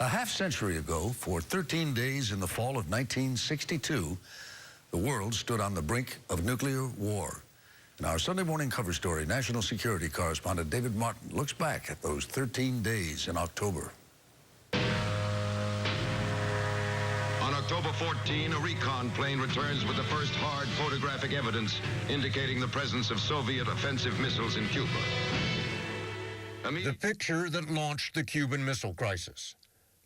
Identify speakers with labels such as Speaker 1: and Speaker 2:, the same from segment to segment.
Speaker 1: A half-century ago, for 13 days in the fall of 1962, the world stood on the brink of nuclear war. In our Sunday morning cover story, national security correspondent David Martin looks back at those 13 days in October.
Speaker 2: On October 14, a recon plane returns with the first hard photographic evidence indicating the presence of Soviet offensive missiles in Cuba.
Speaker 3: The picture that launched the Cuban Missile Crisis,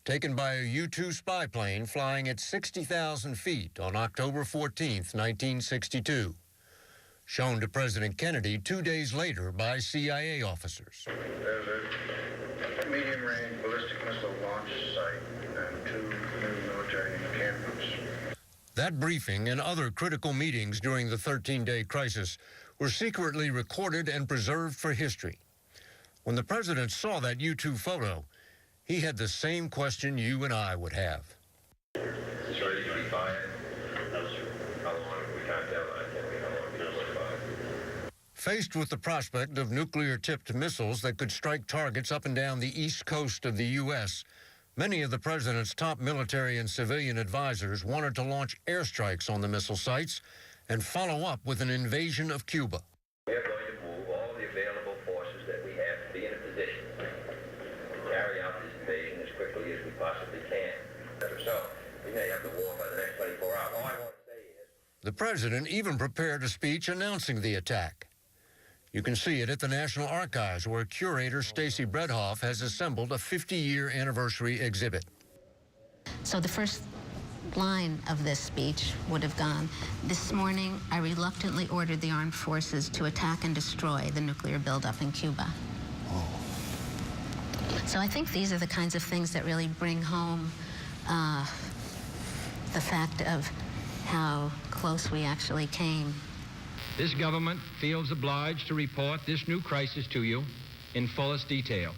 Speaker 3: taken by a U-2 spy plane flying at 60,000 feet on October 14, 1962. Shown to President Kennedy 2 days later by CIA officers.
Speaker 4: There's a medium-range ballistic missile launch site and 2 new military encampments.
Speaker 3: That briefing and other critical meetings during the 13-day crisis were secretly recorded and preserved for history. When the president saw that U-2 photo, he had the same question you and I would have.
Speaker 5: Is this ready to be fired? How long? We can't tell. I can't be how long it was fired.
Speaker 3: Faced with the prospect of nuclear-tipped missiles that could strike targets up and down the east coast of the U.S., many of the president's top military and civilian advisors wanted to launch airstrikes on the missile sites and follow up with an invasion of Cuba.
Speaker 5: We are going to move all the available forces that we have to be in a position to carry out this invasion as quickly as we possibly can. So, we may have the war by the next 24 hours. All I want to say is...
Speaker 3: The president even prepared a speech announcing the attack. You can see it at the National Archives, where curator Stacy Bredhoff has assembled a 50-year anniversary exhibit.
Speaker 6: So the first line of this speech would have gone, "This morning, I reluctantly ordered the armed forces to attack and destroy the nuclear buildup in Cuba."
Speaker 1: Oh.
Speaker 6: So I think these are the kinds of things that really bring home the fact of how close we actually came.
Speaker 7: This government feels obliged to report this new crisis to you in fullest detail.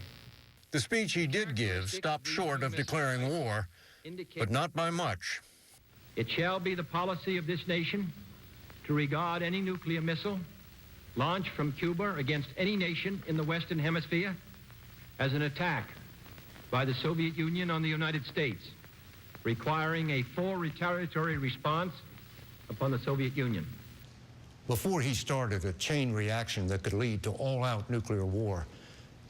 Speaker 3: The speech he did give stopped short of declaring war, but not by much.
Speaker 7: It shall be the policy of this nation to regard any nuclear missile launched from Cuba against any nation in the Western Hemisphere as an attack by the Soviet Union on the United States, requiring a full retaliatory response upon the Soviet Union.
Speaker 3: Before he started a chain reaction that could lead to all-out nuclear war,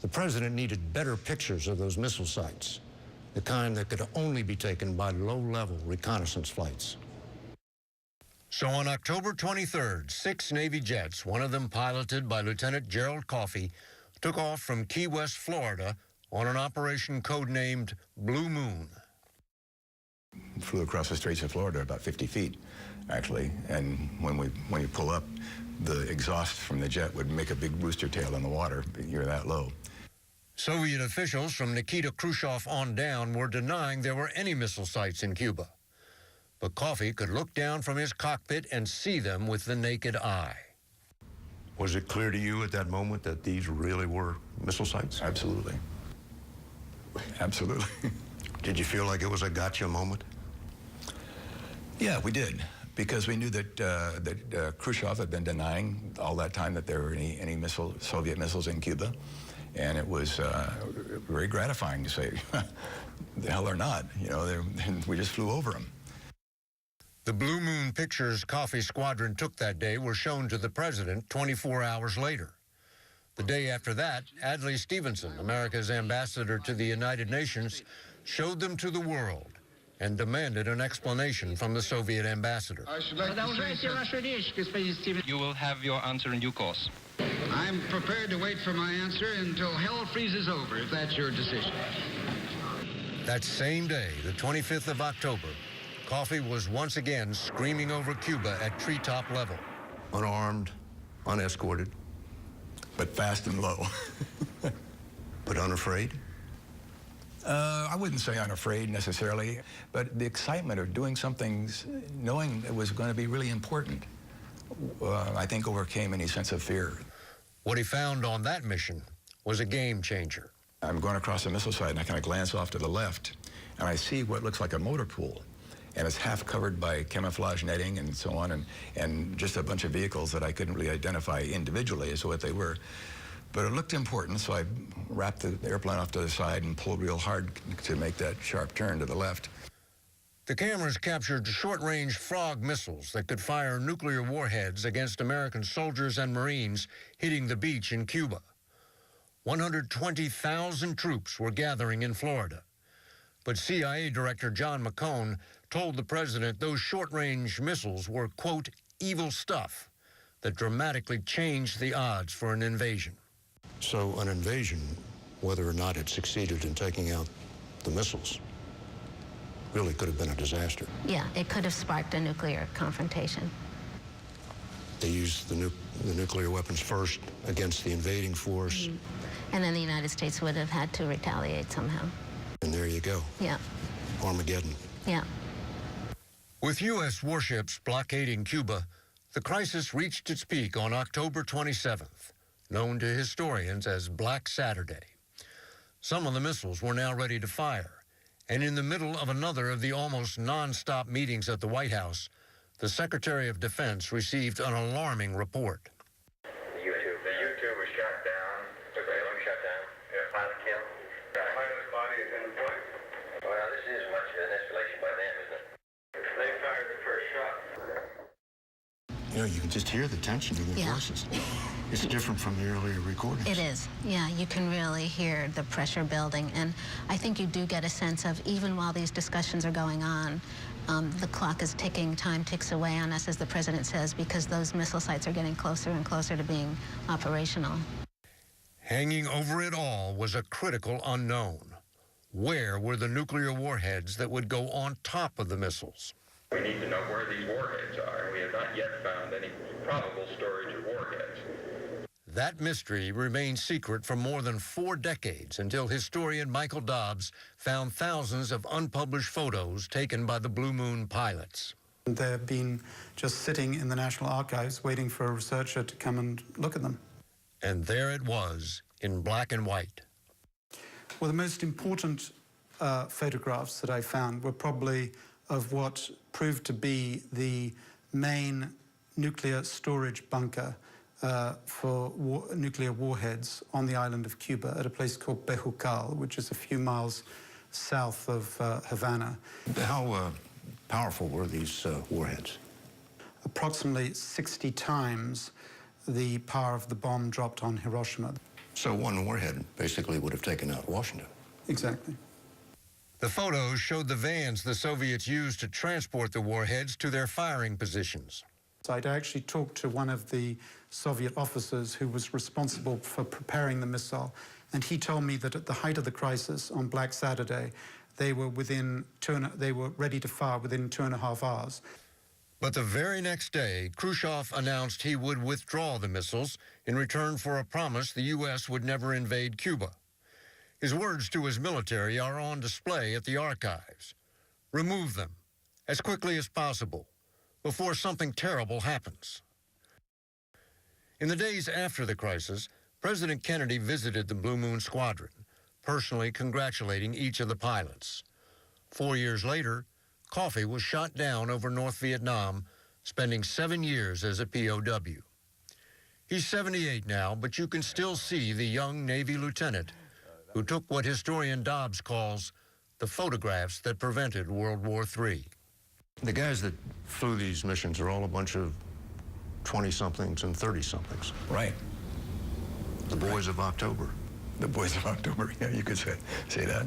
Speaker 3: the president needed better pictures of those missile sites, the kind that could only be taken by low-level reconnaissance flights. So on October 23rd, 6 Navy jets, one of them piloted by Lieutenant Gerald Coffey, took off from Key West, Florida, on an operation codenamed Blue Moon.
Speaker 8: Flew across the Straits of Florida about 50 feet, actually, and when you pull up, the exhaust from the jet would make a big rooster tail in the water. You're that low.
Speaker 3: Soviet officials from Nikita Khrushchev on down were denying there were any missile sites in Cuba. But Coffey could look down from his cockpit and see them with the naked eye.
Speaker 9: Was it clear to you at that moment that these really were missile sites?
Speaker 8: Absolutely. Absolutely.
Speaker 9: Did you feel like it was a gotcha moment?
Speaker 8: Yeah, we did, because we knew that Khrushchev had been denying all that time that there were any Soviet missiles in Cuba, and it was very gratifying to say, the hell they're not. You know, we just flew over them.
Speaker 3: The Blue Moon pictures Coffey's squadron took that day were shown to the president 24 hours later. The day after that, Adlai Stevenson, America's ambassador to the United Nations, showed them to the world and demanded an explanation from the Soviet ambassador.
Speaker 4: I should like to say
Speaker 10: You will have your answer in due course.
Speaker 4: I'm prepared to wait for my answer until hell freezes over, if that's your decision.
Speaker 3: That same day, the 25th of October, Coffey was once again screaming over Cuba at treetop level.
Speaker 9: Unarmed, unescorted,
Speaker 8: But fast and low.
Speaker 9: but unafraid?
Speaker 8: I wouldn't say unafraid necessarily, but the excitement of doing something, knowing it was going to be really important, I think overcame any sense of fear.
Speaker 3: What he found on that mission was a game changer.
Speaker 8: I'm going across a missile site, and I kind of glance off to the left, and I see what looks like a motor pool. And it's half covered by camouflage netting and so on, and just a bunch of vehicles that I couldn't really identify individually as to what they were. But it looked important, so I wrapped the airplane off to the side and pulled real hard to make that sharp turn to the left.
Speaker 3: The cameras captured short-range Frog missiles that could fire nuclear warheads against American soldiers and Marines hitting the beach in Cuba. 120,000 troops were gathering in Florida. But CIA Director John McCone told the president those short-range missiles were, quote, evil stuff that dramatically changed the odds for an invasion. So an invasion, whether or not it succeeded in taking out the missiles, really could have been a disaster.
Speaker 6: Yeah, it could have sparked a nuclear confrontation.
Speaker 3: They used the nuclear weapons first against the invading force.
Speaker 6: And then the United States would have had to retaliate somehow.
Speaker 3: And there you go.
Speaker 6: Yeah.
Speaker 3: Armageddon.
Speaker 6: Yeah.
Speaker 3: With U.S. warships blockading Cuba, the crisis reached its peak on October 27th, known to historians as Black Saturday. Some of the missiles were now ready to fire. And in the middle of another of the almost non-stop meetings at the White House, the Secretary of Defense received an alarming report.
Speaker 5: The U-2 was shot down. The Greyhound shot down. Yeah. Pilot killed.
Speaker 4: Pilot's body is in the plane.
Speaker 5: Well, this is much of an escalation by them, isn't it?
Speaker 4: They fired the first shot.
Speaker 3: You know, you can just hear the tension in their voices. It's different from the earlier recordings.
Speaker 6: It is. Yeah, you can really hear the pressure building. And I think you do get a sense of, even while these discussions are going on, the clock is ticking, time ticks away on us, as the president says, because those missile sites are getting closer and closer to being operational.
Speaker 3: Hanging over it all was a critical unknown. Where were the nuclear warheads that would go on top of the missiles?
Speaker 5: We need to know where these warheads are, and we have not yet found any probable storage of warheads.
Speaker 3: That mystery remained secret for more than 4 decades until historian Michael Dobbs found thousands of unpublished photos taken by the Blue Moon pilots.
Speaker 11: They've been just sitting in the National Archives waiting for a researcher to come and look at them.
Speaker 3: And there it was, in black and white.
Speaker 11: Well, the most important photographs that I found were probably of what proved to be the main nuclear storage bunker for nuclear warheads on the island of Cuba at a place called Bejucal, which is a few miles south of Havana.
Speaker 3: How powerful were these warheads?
Speaker 11: Approximately 60 times the power of the bomb dropped on Hiroshima.
Speaker 3: So one warhead basically would have taken out Washington.
Speaker 11: Exactly.
Speaker 3: The photos showed the vans the Soviets used to transport the warheads to their firing positions.
Speaker 11: So I'd actually talked to one of the Soviet officers who was responsible for preparing the missile, and he told me that at the height of the crisis on Black Saturday, they were ready to fire within 2.5 hours.
Speaker 3: But the very next day, Khrushchev announced he would withdraw the missiles in return for a promise the U.S. would never invade Cuba. His words to his military are on display at the archives. Remove them as quickly as possible before something terrible happens. In the days after the crisis, President Kennedy visited the Blue Moon Squadron, personally congratulating each of the pilots. 4 years later, Coffee was shot down over North Vietnam, spending 7 years as a POW. He's 78 now, but you can still see the young Navy lieutenant who took what historian Dobbs calls the photographs that prevented World War III. The guys that flew these missions are all a bunch of 20-somethings and 30-somethings.
Speaker 8: Right.
Speaker 3: The boys of October.
Speaker 8: The boys of October, yeah, you could say that.